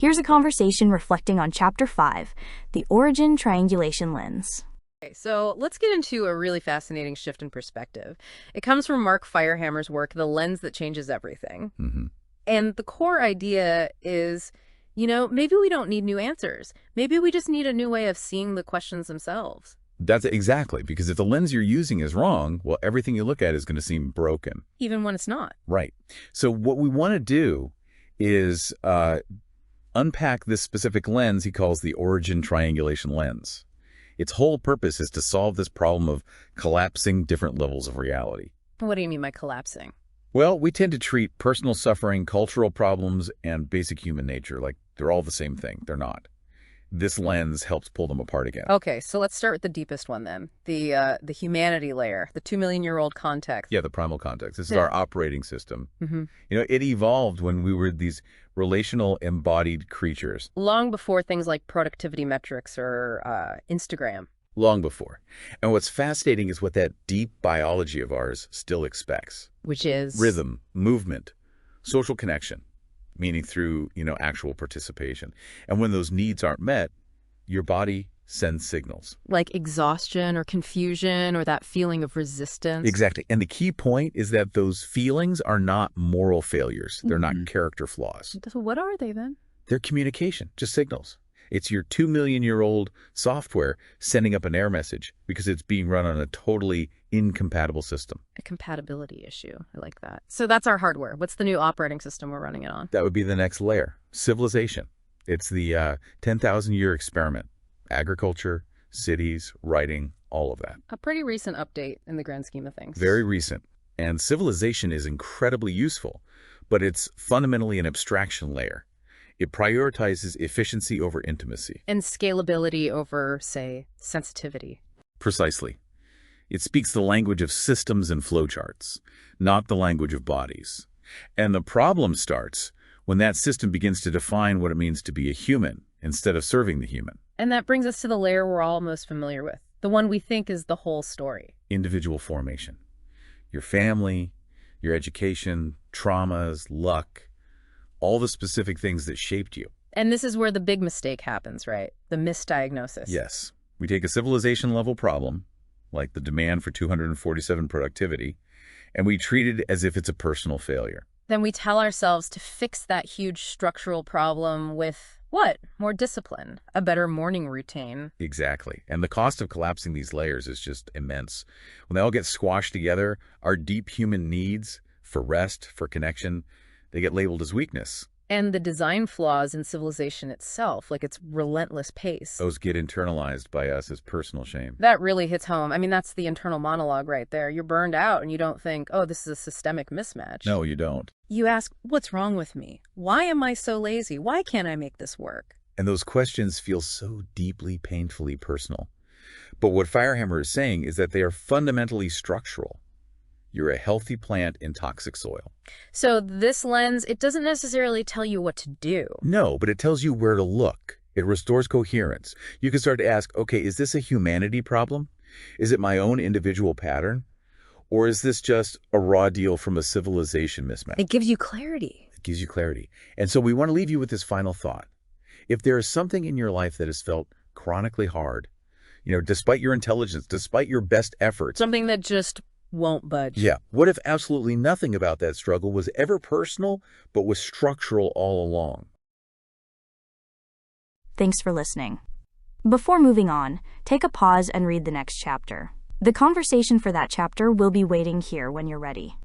Here's a conversation reflecting on Chapter 5, the Origin Triangulation Lens. Okay, so let's get into a really fascinating shift in perspective. It comes from Mark Firehammer's work, The Lens That Changes Everything. And the core idea is, maybe we don't need new answers. Maybe we just need a new way of seeing the questions themselves. That's exactly, because if the lens you're using is wrong, well, everything you look at is going to seem broken. Even when it's not. Right. So what we want to do is unpack this specific lens he calls the Origin Triangulation Lens. Its whole purpose is to solve this problem of collapsing different levels of reality. What do you mean by collapsing? Well, we tend to treat personal suffering, cultural problems, and basic human nature like they're all the same thing. They're not. This lens helps pull them apart again. Okay, so let's start with the deepest one then, the humanity layer, the 2-million-year-old context. Yeah, the primal context. This is our operating system. Mm-hmm. It evolved when we were these relational embodied creatures. Long before things like productivity metrics or Instagram. Long before. And what's fascinating is what that deep biology of ours still expects. Which is? Rhythm, movement, social connection. Meaning through, actual participation. And when those needs aren't met, your body sends signals. Like exhaustion or confusion or that feeling of resistance. Exactly. And the key point is that those feelings are not moral failures. They're not character flaws. So what are they then? They're communication, just signals. It's your 2-million-year-old software sending up an error message because it's being run on a totally incompatible system. A compatibility issue. I like that. So that's our hardware. What's the new operating system we're running it on? That would be the next layer. Civilization. It's the 10,000-year experiment. Agriculture, cities, writing, all of that. A pretty recent update in the grand scheme of things. Very recent. And civilization is incredibly useful, but it's fundamentally an abstraction layer. It prioritizes efficiency over intimacy. And scalability over, say, sensitivity. Precisely. It speaks the language of systems and flowcharts, not the language of bodies. And the problem starts when that system begins to define what it means to be a human instead of serving the human. And that brings us to the layer we're all most familiar with, the one we think is the whole story. Individual formation. Your family, your education, traumas, luck, all the specific things that shaped you. And this is where the big mistake happens, right? The misdiagnosis. Yes. We take a civilization-level problem, like the demand for 247 productivity, and we treat it as if it's a personal failure. Then we tell ourselves to fix that huge structural problem with what? More discipline, a better morning routine. Exactly. And the cost of collapsing these layers is just immense. When they all get squashed together, our deep human needs for rest, for connection, they get labeled as weakness. And the design flaws in civilization itself, like its relentless pace. Those get internalized by us as personal shame. That really hits home. I mean, that's the internal monologue right there. You're burned out and you don't think, oh, this is a systemic mismatch. No, you don't. You ask, what's wrong with me? Why am I so lazy? Why can't I make this work? And those questions feel so deeply, painfully personal. But what Firehammer is saying is that they are fundamentally structural. You're a healthy plant in toxic soil. So this lens, it doesn't necessarily tell you what to do. No, but it tells you where to look. It restores coherence. You can start to ask, okay, is this a humanity problem? Is it my own individual pattern? Or is this just a raw deal from a civilization mismatch? It gives you clarity. It gives you clarity. And so we want to leave you with this final thought. If there is something in your life that has felt chronically hard, despite your intelligence, despite your best efforts. Something that just won't budge. Yeah. What if absolutely nothing about that struggle was ever personal, but was structural all along? Thanks for listening. Before moving on, take a pause and read the next chapter. The conversation for that chapter will be waiting here when you're ready.